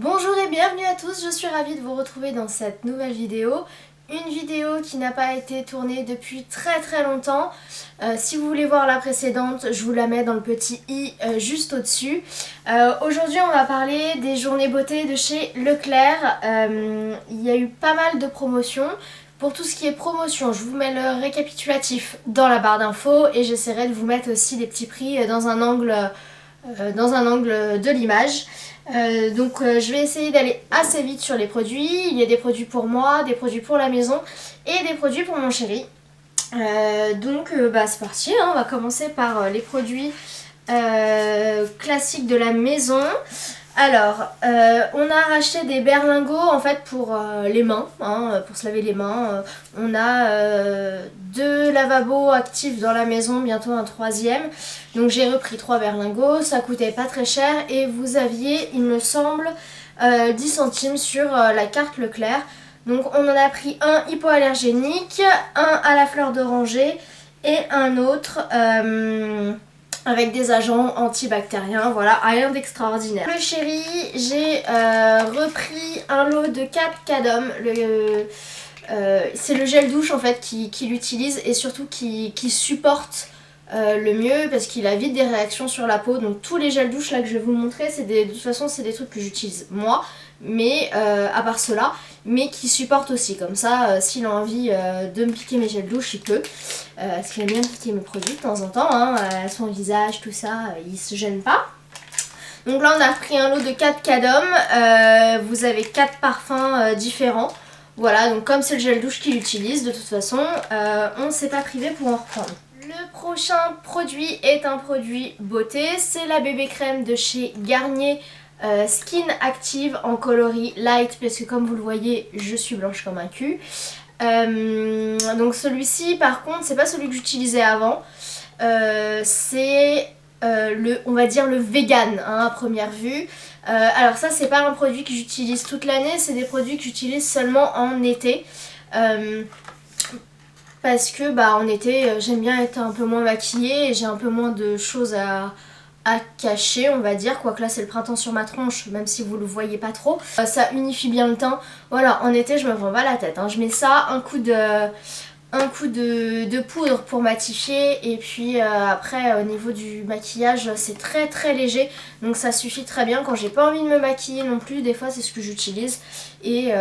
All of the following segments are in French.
Bonjour et bienvenue à tous, je suis ravie de vous retrouver dans cette nouvelle vidéo. Une vidéo qui n'a pas été tournée depuis très longtemps. Si vous voulez voir la précédente, je vous la mets dans le petit i juste au-dessus. Aujourd'hui on va parler des journées beauté de chez Leclerc. Il y a eu pas mal de promotions. Pour tout ce qui est promotion, je vous mets le récapitulatif dans la barre d'infos et j'essaierai de vous mettre aussi des petits prix dans un angle de l'image. Je vais essayer d'aller assez vite sur les produits. Il y a des produits pour moi, des produits pour la maison et des produits pour mon chéri. C'est parti, hein. On va commencer par les produits classiques de la maison. Alors, on a racheté des berlingots en fait pour les mains, hein, pour se laver les mains. On a 2 lavabos actifs dans la maison, bientôt un 3e. Donc j'ai repris 3 berlingots, ça coûtait pas très cher et vous aviez, il me semble, 10 centimes sur la carte Leclerc. Donc on en a pris un hypoallergénique, un à la fleur d'oranger et un autre avec des agents antibactériens, voilà, rien d'extraordinaire. Le chéri, j'ai repris un lot de 4 Cadom, c'est le gel douche en fait qu'il utilise et surtout qui supporte le mieux parce qu'il a vite des réactions sur la peau. Donc tous les gels douche là que je vais vous montrer, de toute façon c'est des trucs que j'utilise moi, mais à part cela, mais qui supportent aussi. Comme ça, s'il a envie de me piquer mes gels douche, il peut. Parce qu'il aime bien piquer mes produits de temps en temps, hein, son visage, tout ça, il se gêne pas. Donc là on a pris un lot de 4 Cadom, vous avez 4 parfums différents. Voilà, donc comme c'est le gel douche qu'il utilise, de toute façon, on ne s'est pas privé pour en reprendre. Le prochain produit est un produit beauté, c'est la bébé crème de chez Garnier Skin Active en coloris light, parce que comme vous le voyez, je suis blanche comme un cul. Donc celui-ci par contre, c'est pas celui que j'utilisais avant, c'est on va dire le vegan, hein, à première vue. Alors ça c'est pas un produit que j'utilise toute l'année, c'est des produits que j'utilise seulement en été. Parce que en été j'aime bien être un peu moins maquillée et j'ai un peu moins de choses à cacher, on va dire, quoique là c'est le printemps sur ma tronche, même si vous le voyez pas trop. Ça unifie bien le teint. Voilà, en été je me prends pas la tête, hein. Je mets ça, un coup de poudre pour matifier et puis après au niveau du maquillage c'est très léger, donc ça suffit très bien quand j'ai pas envie de me maquiller non plus. Des fois c'est ce que j'utilise et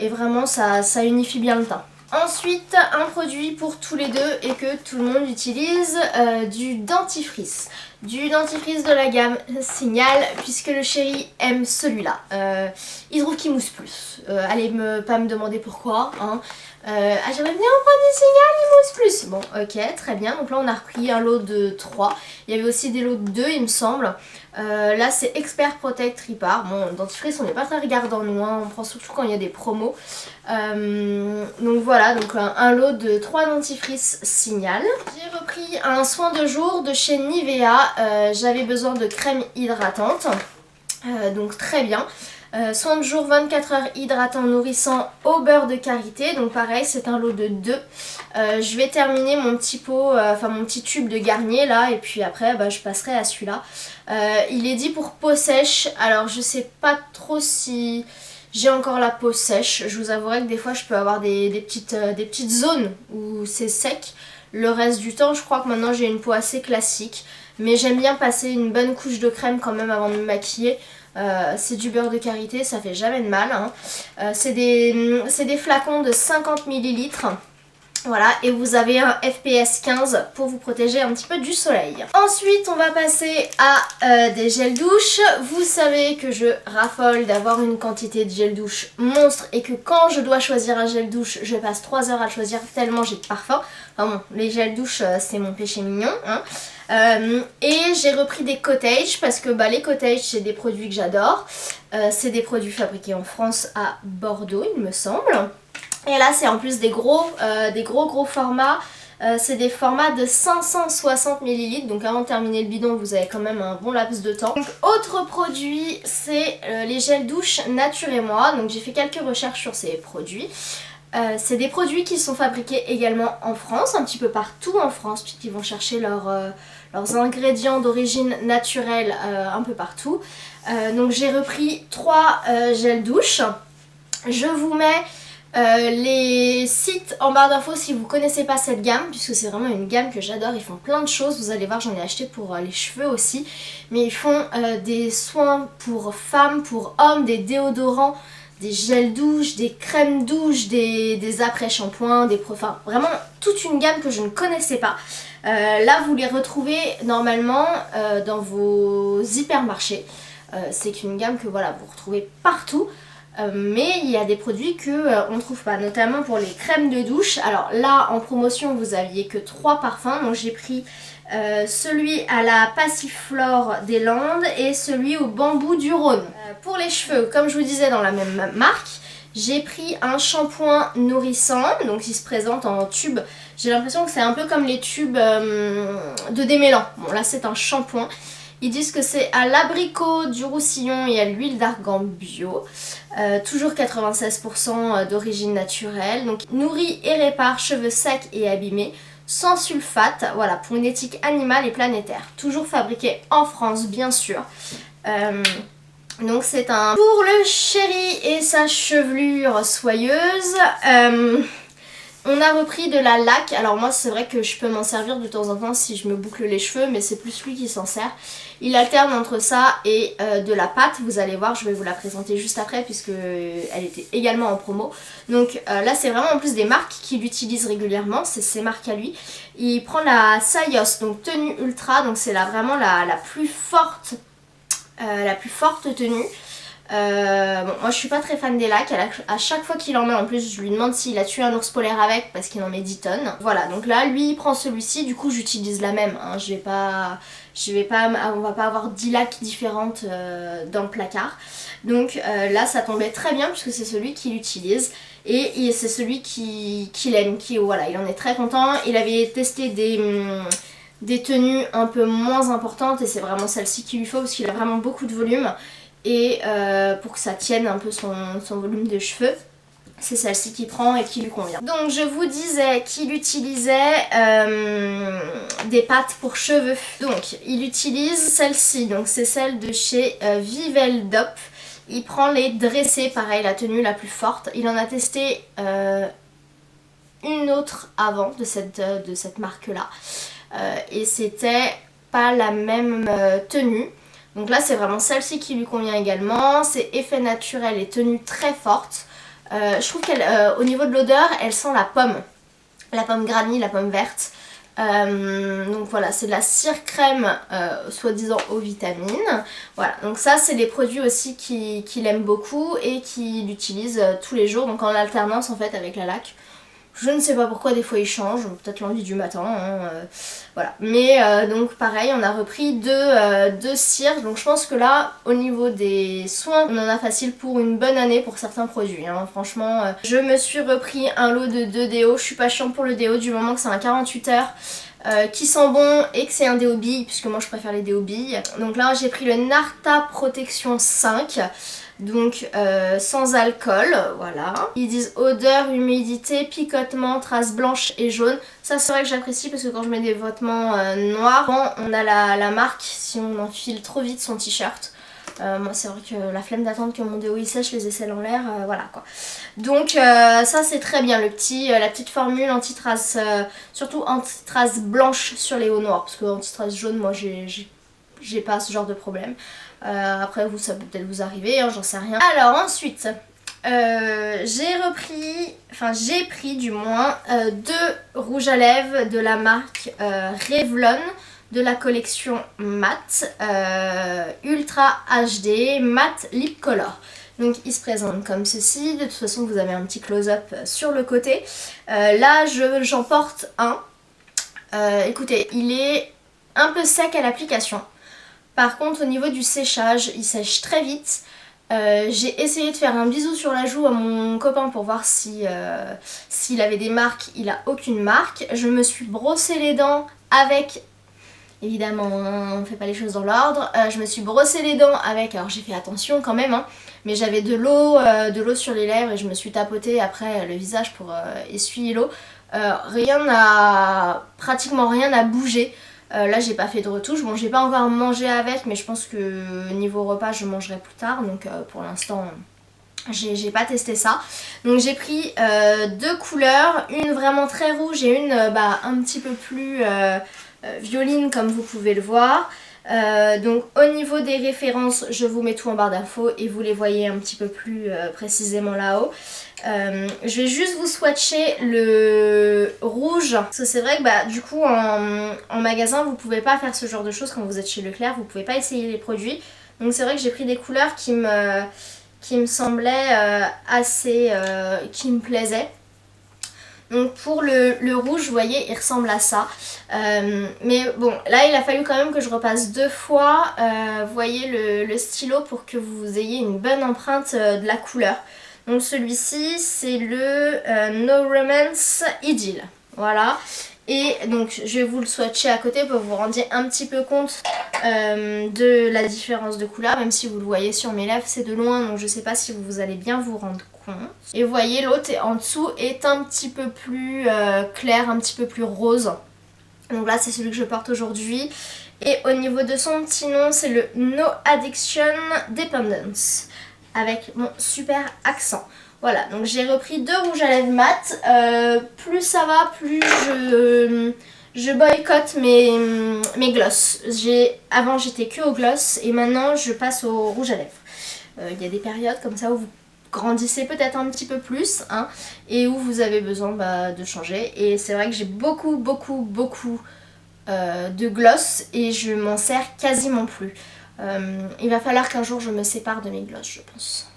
vraiment ça unifie bien le teint. Ensuite, un produit pour tous les deux et que tout le monde utilise, du dentifrice. Du dentifrice de la gamme Signal, puisque le chéri aime celui-là. Il trouve qu'il mousse plus. Allez pas me demander pourquoi, hein. J'aimerais bien en prendre des Signal, il mousse plus. Bon, ok, très bien. Donc là on a repris un lot de 3. Il y avait aussi des lots de 2 il me semble. Là c'est Expert Protect Ripar. Bon, dentifrice on n'est pas très regardant nous, hein. On prend surtout quand il y a des promos. Donc voilà, donc un lot de 3 dentifrices Signal. J'ai repris un soin de jour de chez Nivea. J'avais besoin de crème hydratante, donc très bien. Soin de jour 24 heures hydratant nourrissant au beurre de karité. Donc pareil, c'est un lot de 2. Je vais terminer mon petit pot, mon petit tube de Garnier là, et puis après je passerai à celui-là. Il est dit pour peau sèche. Alors je sais pas trop si j'ai encore la peau sèche. Je vous avouerai que des fois je peux avoir des petites zones où c'est sec. Le reste du temps je crois que maintenant j'ai une peau assez classique. Mais j'aime bien passer une bonne couche de crème quand même avant de me maquiller. C'est du beurre de karité, ça fait jamais de mal, hein. C'est des flacons de 50 ml. Voilà, et vous avez un FPS 15 pour vous protéger un petit peu du soleil. Ensuite, on va passer à des gels douche. Vous savez que je raffole d'avoir une quantité de gel douche monstre et que quand je dois choisir un gel douche, je passe 3 heures à le choisir tellement j'ai de parfum. Enfin bon, les gels douche, c'est mon péché mignon, hein. Et j'ai repris des Cottage parce que les Cottage c'est des produits que j'adore. C'est des produits fabriqués en France à Bordeaux il me semble. Et là c'est en plus des gros formats. C'est des formats de 560 ml. Donc avant de terminer le bidon vous avez quand même un bon laps de temps. Donc autre produit c'est les gels douche Nature et Moi. Donc j'ai fait quelques recherches sur ces produits. C'est des produits qui sont fabriqués également en France, un petit peu partout en France, puisqu'ils vont chercher leurs ingrédients d'origine naturelle un peu partout. Donc j'ai repris 3 gels douche. Je vous mets les sites en barre d'infos si vous connaissez pas cette gamme, puisque c'est vraiment une gamme que j'adore. Ils font plein de choses, vous allez voir, j'en ai acheté pour les cheveux aussi, mais ils font des soins pour femmes, pour hommes, des déodorants, des gels douche, des crèmes douche, des après-shampoings, enfin vraiment toute une gamme que je ne connaissais pas. Là vous les retrouvez normalement dans vos hypermarchés. C'est une gamme que voilà, vous retrouvez partout. Mais il y a des produits qu'on ne trouve pas, notamment pour les crèmes de douche. Alors là en promotion vous aviez que 3 parfums, donc j'ai pris celui à la passiflore des Landes et celui au bambou du Rhône. Pour les cheveux, comme je vous disais dans la même marque, j'ai pris un shampoing nourrissant, donc il se présente en tube. J'ai l'impression que c'est un peu comme les tubes de démêlant. Bon là c'est un shampoing. Ils disent que c'est à l'abricot, du roussillon et à l'huile d'argan bio. Toujours 96% d'origine naturelle. Donc nourrit et répare cheveux secs et abîmés. Sans sulfate. Voilà, pour une éthique animale et planétaire. Toujours fabriqué en France, bien sûr. Donc c'est un... Pour le chéri et sa chevelure soyeuse... on a repris de la laque. Alors moi c'est vrai que je peux m'en servir de temps en temps si je me boucle les cheveux, mais c'est plus lui qui s'en sert. Il alterne entre ça et de la pâte. Vous allez voir, je vais vous la présenter juste après puisque elle était également en promo. Donc là c'est vraiment en plus des marques qu'il utilise régulièrement, c'est ses marques à lui. Il prend la Sayos, donc tenue ultra, donc c'est vraiment la plus forte tenue. Bon, moi je suis pas très fan des lacs, à chaque fois qu'il en met en plus je lui demande s'il a tué un ours polaire avec parce qu'il en met 10 tonnes. Voilà, donc là lui il prend celui-ci, du coup j'utilise la même, hein. On va pas avoir 10 lacs différentes dans le placard. Donc là ça tombait très bien puisque c'est celui qu'il utilise et c'est celui qu'il aime, voilà, il en est très content. Il avait testé des tenues un peu moins importantes et c'est vraiment celle-ci qu'il lui faut parce qu'il a vraiment beaucoup de volume. Et pour que ça tienne un peu son volume de cheveux, c'est celle-ci qu'il prend et qui lui convient. Donc je vous disais qu'il utilisait des pâtes pour cheveux. Donc il utilise celle-ci, donc c'est celle de chez Viveldop. Il prend les dressés, pareil, la tenue la plus forte. Il en a testé une autre avant de cette marque-là. Et c'était pas la même tenue. Donc là c'est vraiment celle-ci qui lui convient également, c'est effet naturel et tenue très forte. Je trouve qu'au niveau de l'odeur, elle sent la pomme granny, la pomme verte. Donc voilà, c'est de la cire crème soi-disant aux vitamines. Voilà, donc ça c'est des produits aussi qu'il aime beaucoup et qu'il utilise tous les jours, donc en alternance en fait avec la laque. Je ne sais pas pourquoi des fois il change, peut-être l'envie du matin, hein, voilà. Mais donc pareil, on a repris deux cires, donc je pense que là, au niveau des soins, on en a facile pour une bonne année pour certains produits, hein. Franchement, je me suis repris un lot de 2 déos, je suis pas chiante pour le déo du moment que c'est un 48 heures. Qui sent bon et que c'est un déo bille, puisque moi je préfère les déos billes. Donc là j'ai pris le Narta Protection 5. Donc sans alcool, voilà. Ils disent odeur, humidité, picotement, traces blanches et jaunes. Ça c'est vrai que j'apprécie parce que quand je mets des vêtements noirs, on a la marque si on enfile trop vite son t-shirt. Moi c'est vrai que la flemme d'attendre que mon déo il sèche, les aisselles en l'air, voilà quoi. Donc ça c'est très bien, la petite formule anti-traces, surtout anti-traces blanches sur les hauts noirs. Parce que anti-traces jaunes, moi j'ai pas ce genre de problème. Après vous ça peut peut-être vous arriver, hein, j'en sais rien. Alors ensuite j'ai pris du moins 2 rouges à lèvres de la marque Revlon de la collection Matte Ultra HD Matte Lip Color. Donc il se présente comme ceci, de toute façon vous avez un petit close-up sur le côté. Là j'en porte un. Écoutez, il est un peu sec à l'application. Par contre au niveau du séchage, il sèche très vite. J'ai essayé de faire un bisou sur la joue à mon copain pour voir s'il avait des marques. Il a aucune marque. Je me suis brossé les dents avec... Évidemment, on ne fait pas les choses dans l'ordre. Je me suis brossé les dents avec... Alors j'ai fait attention quand même, hein, mais j'avais de l'eau sur les lèvres et je me suis tapotée après le visage pour essuyer l'eau. Pratiquement rien n'a bougé. Là j'ai pas fait de retouche, bon j'ai pas encore mangé avec mais je pense que niveau repas je mangerai plus tard donc pour l'instant j'ai pas testé ça. Donc j'ai pris deux couleurs, une vraiment très rouge et une un petit peu plus violine comme vous pouvez le voir. Donc au niveau des références je vous mets tout en barre d'infos et vous les voyez un petit peu plus précisément là-haut. Je vais juste vous swatcher le rouge parce que c'est vrai que du coup en magasin vous pouvez pas faire ce genre de choses quand vous êtes chez Leclerc, vous pouvez pas essayer les produits. Donc c'est vrai que j'ai pris des couleurs qui me semblaient assez... qui me plaisaient. Donc pour le rouge, vous voyez, il ressemble à ça. Mais bon, là il a fallu quand même que je repasse deux fois, vous voyez, le stylo pour que vous ayez une bonne empreinte de la couleur. Donc celui-ci, c'est le No Romance Idyll. Voilà. Et donc je vais vous le swatcher à côté pour que vous vous rendiez un petit peu compte de la différence de couleur. Même si vous le voyez sur mes lèvres, c'est de loin, donc je sais pas si vous allez bien vous rendre compte. Et vous voyez, l'autre en dessous est un petit peu plus clair, un petit peu plus rose. Donc là c'est celui que je porte aujourd'hui. Et au niveau de son petit nom, c'est le No Addiction Dependence. Avec mon super accent. Voilà, donc j'ai repris deux rouges à lèvres mat. Plus ça va, plus je boycotte mes gloss. Avant j'étais que au gloss et maintenant je passe au rouge à lèvres. Il y a des périodes comme ça où vous grandissez peut-être un petit peu plus et où vous avez besoin de changer. Et c'est vrai que j'ai beaucoup de gloss et je m'en sers quasiment plus. Il va falloir qu'un jour je me sépare de mes gloss, je pense.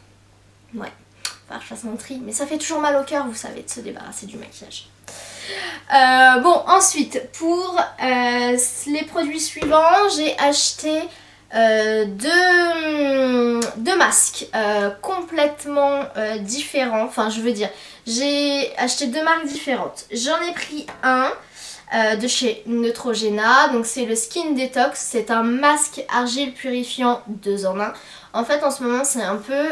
Ouais, il va falloir que je fasse un tri. Mais ça fait toujours mal au cœur, vous savez, de se débarrasser du maquillage. Bon, ensuite, pour les produits suivants, j'ai acheté deux masques complètement différents. Enfin, je veux dire, j'ai acheté deux marques différentes. J'en ai pris un de chez Neutrogena, donc c'est le Skin Detox, c'est un masque argile purifiant 2 en 1. En fait en ce moment c'est un peu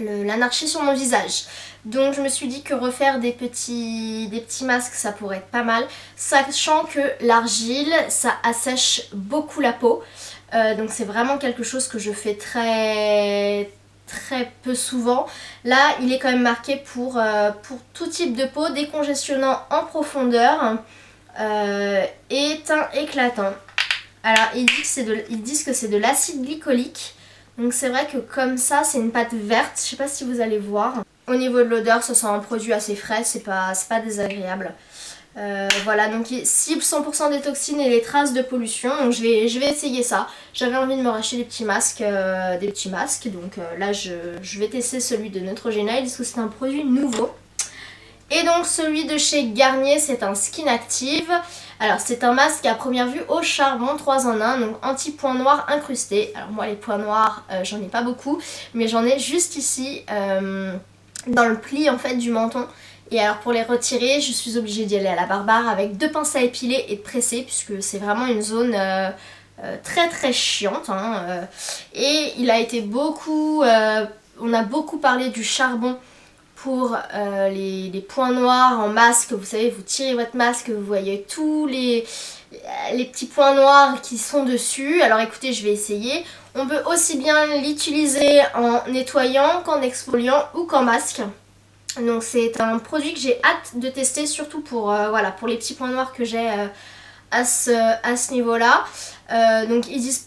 l'anarchie sur mon visage, donc je me suis dit que refaire des petits masques ça pourrait être pas mal, sachant que l'argile ça assèche beaucoup la peau, donc c'est vraiment quelque chose que je fais très peu souvent. Là il est quand même marqué pour tout type de peau, décongestionnant en profondeur et teint éclatant. Alors ils disent que c'est de l'acide glycolique, donc c'est vrai que comme ça c'est une pâte verte, je sais pas si vous allez voir. Au niveau de l'odeur ça sent un produit assez frais, c'est pas désagréable. Voilà, donc cible 100% des toxines et les traces de pollution, donc je vais essayer ça. J'avais envie de me racheter des petits masques, donc là je vais tester celui de Neutrogena, ils disent que c'est un produit nouveau. Et donc celui de chez Garnier, c'est un Skin Active. Alors c'est un masque à première vue au charbon 3 en 1, donc anti-points noirs incrustés. Alors moi les points noirs, j'en ai pas beaucoup, mais j'en ai juste ici, dans le pli en fait du menton. Et alors pour les retirer, je suis obligée d'y aller à la barbare avec deux pinces à épiler et de presser, puisque c'est vraiment une zone très chiante. Et il a été beaucoup... on a beaucoup parlé du charbon pour les points noirs en masque. Vous savez, vous tirez votre masque, vous voyez tous les petits points noirs qui sont dessus. Alors écoutez, je vais essayer. On peut aussi bien l'utiliser en nettoyant qu'en exfoliant ou qu'en masque. Donc c'est un produit que j'ai hâte de tester, surtout pour, pour les petits points noirs que j'ai à ce niveau-là. Donc ils disent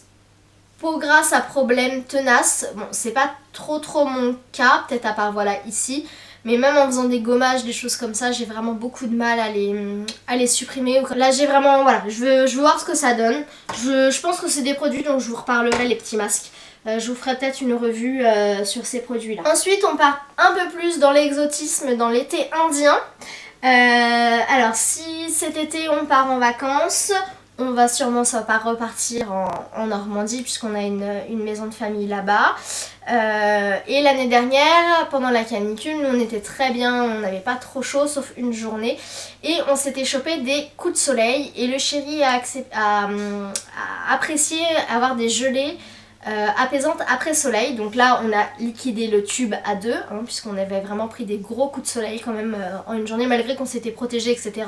peau grasse à problème tenace. Bon, c'est pas trop mon cas, peut-être à part ici. Mais même en faisant des gommages, des choses comme ça, j'ai vraiment beaucoup de mal à les supprimer. Là j'ai vraiment, je veux voir ce que ça donne. Je pense que c'est des produits dont je vous reparlerai, les petits masques. Je vous ferai peut-être une revue sur ces produits là. Ensuite on part un peu plus dans l'exotisme, dans l'été indien. Alors si cet été on part en vacances, on va sûrement pas repartir en Normandie puisqu'on a une maison de famille là-bas. Et l'année dernière, pendant la canicule, nous on était très bien, on n'avait pas trop chaud sauf une journée. Et on s'était chopé des coups de soleil et le chéri a apprécié avoir des gelées apaisante après soleil. Donc là on a liquidé le tube à deux puisqu'on avait vraiment pris des gros coups de soleil quand même en une journée, malgré qu'on s'était protégé etc.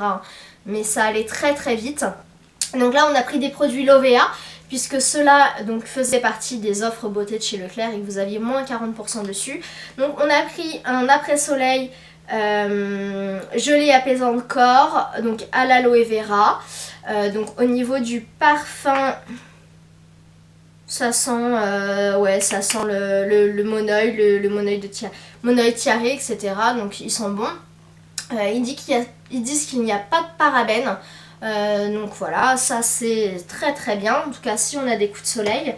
Mais ça allait très vite. Donc là on a pris des produits Lovea, puisque ceux-là donc faisaient partie des offres beauté de chez Leclerc et que vous aviez moins 40% dessus. Donc on a pris un après-soleil gelée apaisante corps, donc à l'aloe vera. Donc au niveau du parfum, ça sent, ouais, ça sent le monoeil, le monoeil de monoeil tiare, etc. Donc ils sont bons. Ils disent qu'il n'y a pas de parabènes. Donc voilà, ça c'est très très bien, en tout cas si on a des coups de soleil.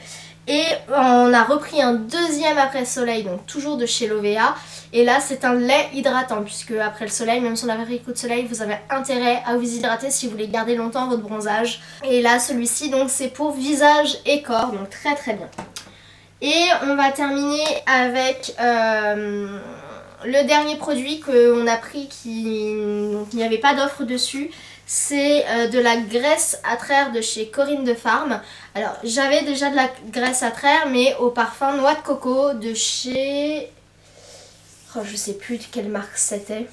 Et on a repris un deuxième après soleil, donc toujours de chez Lovea. Et là c'est un lait hydratant, puisque après le soleil, même si on a pris coup de soleil, vous avez intérêt à vous hydrater si vous voulez garder longtemps votre bronzage. Et là celui-ci donc c'est pour visage et corps, donc très très bien. Et on va terminer avec le dernier produit qu'on a pris qui n'y avait pas d'offre dessus. C'est de la graisse à traire de chez Corinne de Farm. Alors j'avais déjà de la graisse à traire, mais au parfum noix de coco de chez... Oh, je sais plus de quelle marque c'était.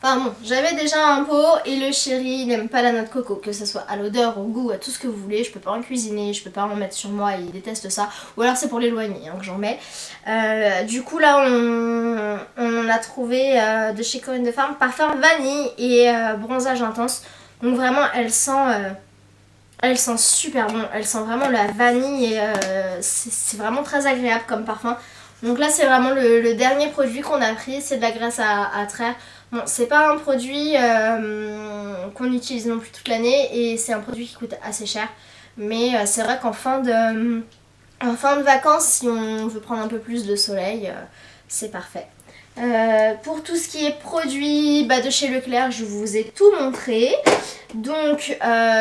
Enfin bon, j'avais déjà un pot et le chéri n'aime pas la noix de coco, que ce soit à l'odeur, au goût, à tout ce que vous voulez. Je peux pas en cuisiner, je peux pas en mettre sur moi, il déteste ça. Ou alors c'est pour l'éloigner que j'en mets. Du coup là on a trouvé de chez Corinne de Farm parfum vanille et bronzage intense. Donc vraiment elle sent super bon, elle sent vraiment la vanille et c'est vraiment très agréable comme parfum. Donc là c'est vraiment le dernier produit qu'on a pris, c'est de la graisse à traire. Bon, c'est pas un produit qu'on utilise non plus toute l'année et c'est un produit qui coûte assez cher. Mais c'est vrai qu'en fin de vacances, si on veut prendre un peu plus de soleil, c'est parfait. Pour tout ce qui est produit de chez Leclerc, je vous ai tout montré. Donc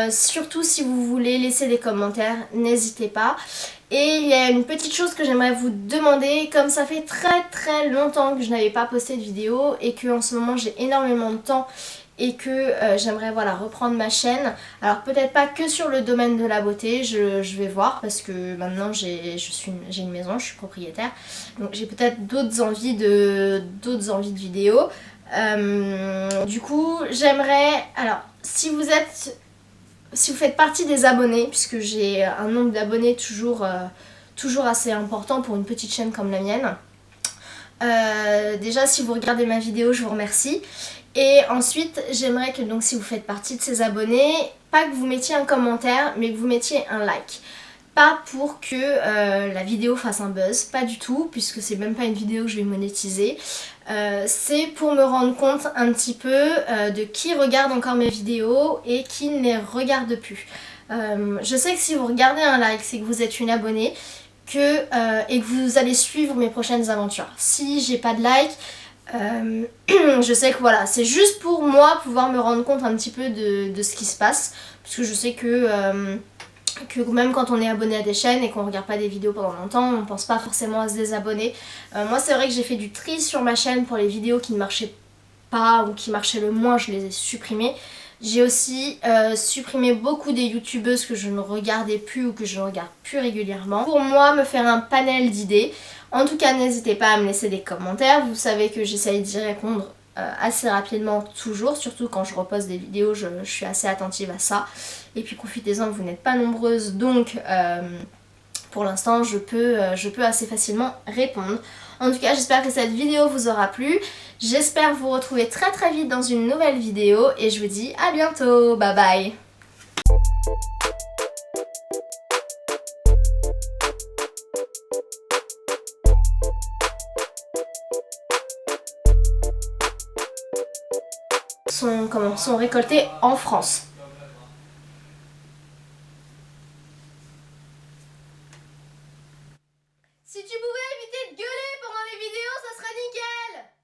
surtout si vous voulez laisser des commentaires, n'hésitez pas. Et il y a une petite chose que j'aimerais vous demander, comme ça fait très très longtemps que je n'avais pas posté de vidéo et que en ce moment j'ai énormément de temps et que j'aimerais voilà, reprendre ma chaîne. Alors peut-être pas que sur le domaine de la beauté, je vais voir parce que maintenant j'ai une maison, je suis propriétaire. Donc j'ai peut-être d'autres envies de vidéos. Du coup j'aimerais... Alors si vous faites partie des abonnés, puisque j'ai un nombre d'abonnés toujours assez important pour une petite chaîne comme la mienne. Déjà si vous regardez ma vidéo, je vous remercie. Et ensuite j'aimerais que donc si vous faites partie de ces abonnés, pas que vous mettiez un commentaire, mais que vous mettiez un like. Pas pour que la vidéo fasse un buzz, pas du tout, puisque c'est même pas une vidéo que je vais monétiser. C'est pour me rendre compte un petit peu de qui regarde encore mes vidéos et qui ne les regarde plus. Je sais que si vous regardez un like, c'est que vous êtes une abonnée et que vous allez suivre mes prochaines aventures. Si j'ai pas de like, je sais que voilà, c'est juste pour moi pouvoir me rendre compte un petit peu de ce qui se passe, parce que je sais que même quand on est abonné à des chaînes et qu'on regarde pas des vidéos pendant longtemps, on pense pas forcément à se désabonner. Moi c'est vrai que j'ai fait du tri sur ma chaîne pour les vidéos qui ne marchaient pas ou qui marchaient le moins, je les ai supprimées. J'ai aussi supprimé beaucoup des youtubeuses que je ne regardais plus ou que je ne regarde plus régulièrement. Pour moi, me faire un panel d'idées. En tout cas, n'hésitez pas à me laisser des commentaires. Vous savez que j'essaye d'y répondre assez rapidement toujours, surtout quand je reposte des vidéos, je suis assez attentive à ça. Et puis profitez-en, vous n'êtes pas nombreuses, donc pour l'instant je peux assez facilement répondre. En tout cas, j'espère que cette vidéo vous aura plu. J'espère vous retrouver très très vite dans une nouvelle vidéo et je vous dis à bientôt. Bye bye. Sont récoltés en France. Si tu pouvais éviter de gueuler pendant les vidéos, ça serait nickel!